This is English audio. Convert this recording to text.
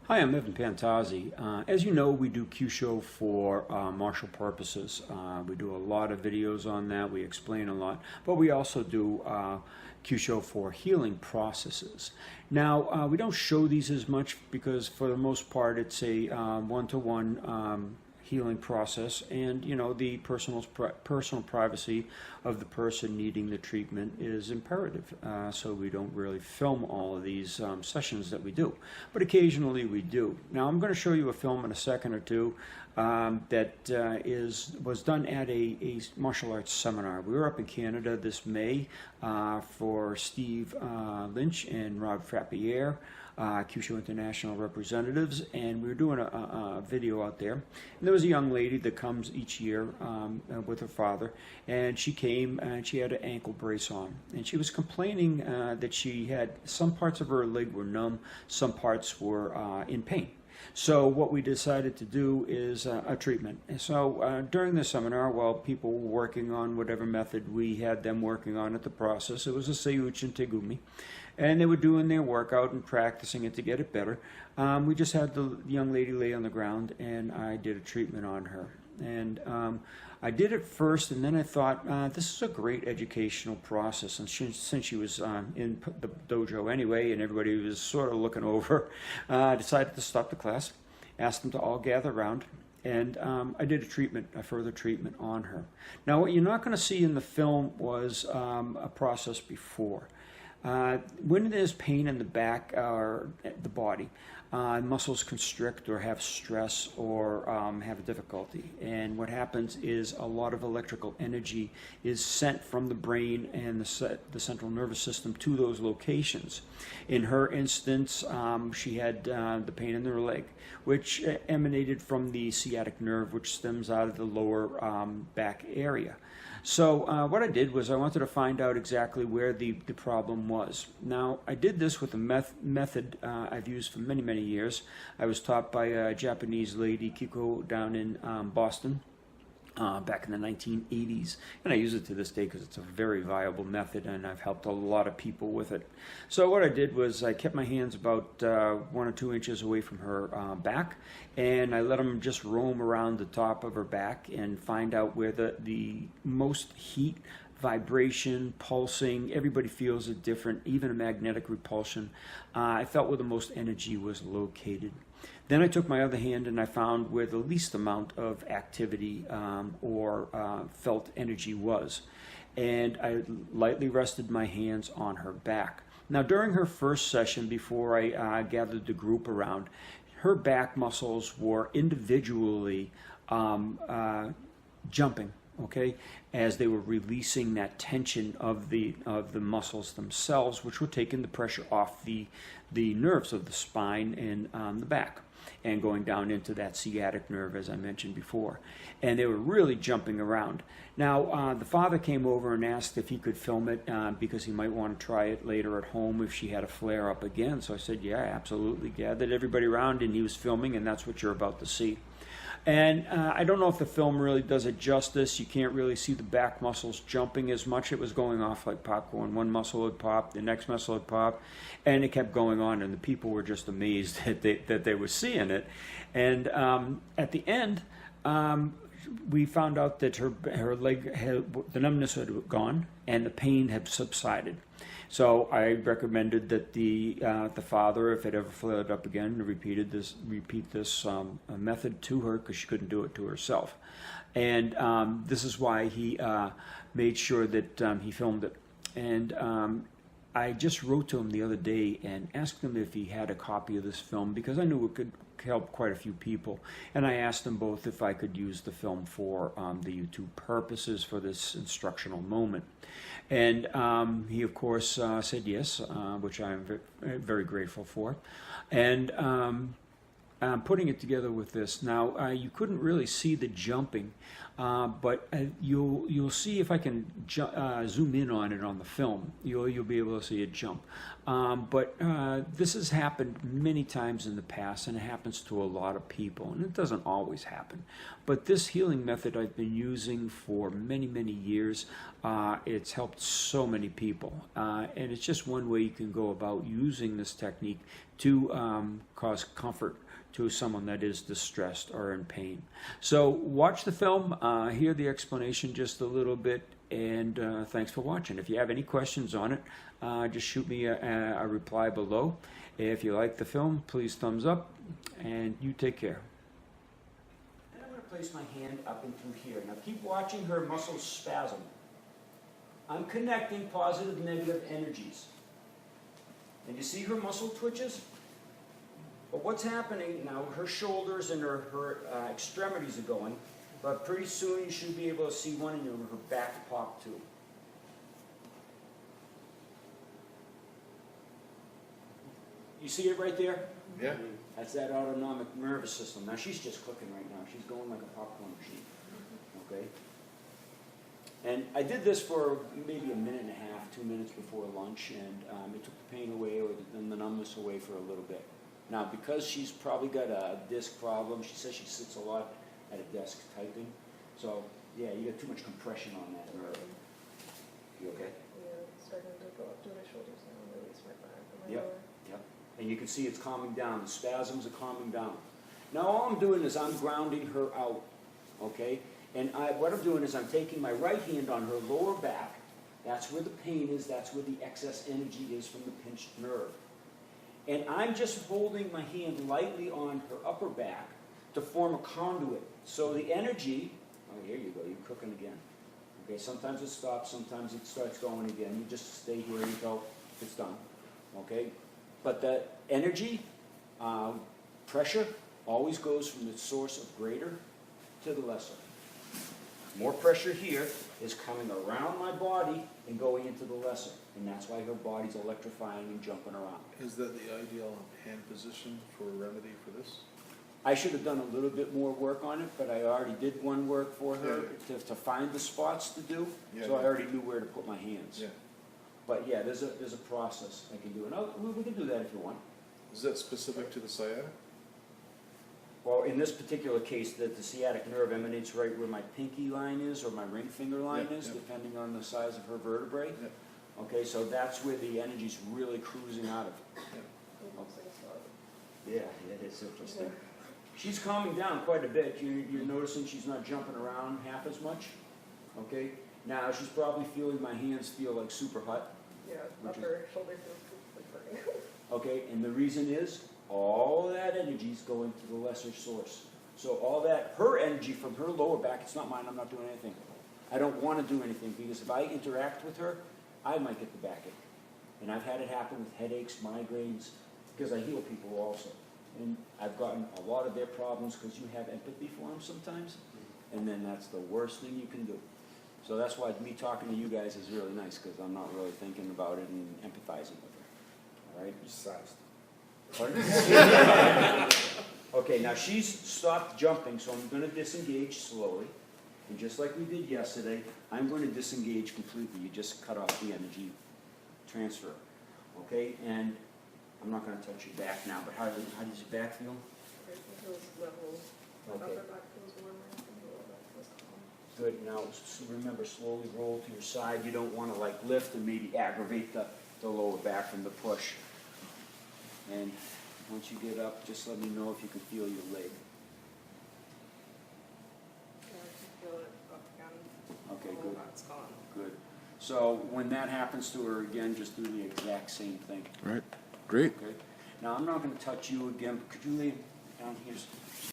Hi, I'm Evan Pantazi. As you know, we do Kyusho for martial purposes. We do a lot of videos on that. We explain a lot, but we also do Kyusho for healing processes. Now, we don't show these as much because for the most part it's a one-to-one healing process, and the personal privacy of the person needing the treatment is imperative, so we don't really film all of these sessions that we do, but occasionally we do. Now I'm going to show you a film in a second or two that was done at a martial arts seminar. We were up in Canada this May for Steve Lynch and Rob Frappier, Kyusho International representatives, and we were doing a video out there. And there was a young lady that comes each year with her father, and she came and she had an ankle brace on, and she was complaining that she had some parts of her leg were numb, some parts were in pain. So what we decided to do is a treatment. And so during the seminar, while people were working on whatever method we had them working on at the process, it was a Seiyuchin Tegumi, and they were doing their workout and practicing it to get it better. We just had the young lady lay on the ground, and I did a treatment on her. And I did it first, and then I thought, this is a great educational process. And since she was in the dojo anyway, and everybody was sort of looking over, I decided to stop the class, asked them to all gather around, and I did a further treatment on her. Now, what you're not going to see in the film was a process before. When there's pain in the back or the body, muscles constrict or have stress or have a difficulty. And what happens is a lot of electrical energy is sent from the brain and the central nervous system to those locations. In her instance, she had the pain in her leg, which emanated from the sciatic nerve, which stems out of the lower back area. So what I did was I wanted to find out exactly where the problem was. Now, I did this with a method I've used for many, many years. I was taught by a Japanese lady, Kiko, down in Boston back in the 1980s. And I use it to this day because it's a very viable method, and I've helped a lot of people with it. So what I did was I kept my hands about 1 or 2 inches away from her back, and I let them just roam around the top of her back and find out where the most heat, vibration, pulsing, everybody feels it different, even a magnetic repulsion. I felt where the most energy was located. Then I took my other hand and I found where the least amount of activity or felt energy was. And I lightly rested my hands on her back. Now, during her first session, before I gathered the group around, her back muscles were individually jumping, okay, as they were releasing that tension of the muscles themselves, which were taking the pressure off the nerves of the spine and the back, and going down into that sciatic nerve, as I mentioned before. And they were really jumping around. Now, the father came over and asked if he could film it because he might want to try it later at home if she had a flare-up again. So I said, yeah, absolutely. Gathered everybody around, and he was filming, and that's what you're about to see. And I don't know if the film really does it justice. You can't really see the back muscles jumping as much. It was going off like popcorn. One muscle would pop, the next muscle would pop, and it kept going on, and the people were just amazed that they were seeing it. And at the end, we found out that her leg, the numbness had gone, and the pain had subsided. So I recommended that the father, if it ever flared up again, repeat this method to her, because she couldn't do it to herself. And this is why he made sure that he filmed it. And I just wrote to him the other day and asked him if he had a copy of this film, because I knew it could help quite a few people. And I asked them both if I could use the film for the YouTube purposes for this instructional moment. And he, of course, said yes, which I'm very grateful for. And putting it together with this. Now, you couldn't really see the jumping, but you'll see if I can zoom in on it on the film. You'll be able to see it jump. But this has happened many times in the past, and it happens to a lot of people, and it doesn't always happen. But this healing method I've been using for many, many years. It's helped so many people, and it's just one way you can go about using this technique to cause comfort to someone that is distressed or in pain. So watch the film, hear the explanation just a little bit, and thanks for watching. If you have any questions on it, just shoot me a reply below. If you like the film, please thumbs up, and you take care. And I'm going to place my hand up and through here. Now keep watching her muscles spasm. I'm connecting positive and negative energies. And you see her muscle twitches? But what's happening now, her shoulders and her extremities are going, but pretty soon you should be able to see one in her back pop too. You see it right there? Yeah. That's that autonomic nervous system. Now she's just clicking right now. She's going like a popcorn machine. Okay? And I did this for maybe a minute and a half, 2 minutes before lunch, and it took the pain away or the numbness away for a little bit. Now, because she's probably got a disc problem, she says she sits a lot at a desk typing. So, yeah, you got too much compression on that nerve. You okay? Yeah, it's starting to go up to my shoulders now and release my back and my Yep, lower. yep. And you can see it's calming down. The spasms are calming down. Now, all I'm doing is I'm grounding her out, okay? And what I'm doing is I'm taking my right hand on her lower back. That's where the pain is. That's where the excess energy is from the pinched nerve. And I'm just holding my hand lightly on her upper back to form a conduit. So the energy, oh, here you go, you're cooking again. Okay, sometimes it stops, sometimes it starts going again. You just stay here until it's done. Okay? But the energy, pressure, always goes from the source of greater to the lesser. More pressure here is coming around my body and going into the lesser. And that's why her body's electrifying and jumping around. Is that the ideal hand position for a remedy for this? I should have done a little bit more work on it, but I already did one work for her to find the spots to do. Yeah, So I already knew where to put my hands. Yeah. But yeah, there's a process I can do. And we can do that if you want. Is that specific to the sciatic? Well, in this particular case, the sciatic nerve emanates right where my pinky line is or my ring finger line is, depending on the size of her vertebrae. Yeah. Okay, so that's where the energy's really cruising out of. It looks like a slug. Yeah, it is interesting. She's calming down quite a bit. You're noticing she's not jumping around half as much. Okay, now she's probably feeling my hands feel like super hot. Yeah, upper shoulder feels like burning. Okay, and the reason is all that energy is going to the lesser source. So all that, her energy from her lower back, it's not mine, I'm not doing anything. I don't want to do anything because if I interact with her, I might get the backache. And I've had it happen with headaches, migraines, because I heal people also. And I've gotten a lot of their problems because you have empathy for them sometimes, and then that's the worst thing you can do. So that's why me talking to you guys is really nice, because I'm not really thinking about it and empathizing with her. All right? Sized. Pardon? Okay, now she's stopped jumping, so I'm going to disengage slowly. And just like we did yesterday, I'm going to disengage completely. You just cut off the energy transfer. Okay? And I'm not going to touch your back now, but how does your back feel? It feels level. My Okay. upper back feels warmer and the lower back feels calm. Good. Now, remember, slowly roll to your side. You don't want to like lift and maybe aggravate the lower back from the push. And once you get up, just let me know if you can feel your leg. Yeah, I can feel it up again. Okay, The good. lower back's gone. Good. So when that happens to her again, just do the exact same thing. Right. Great. Okay. Now I'm not going to touch you again. But could you lay down here?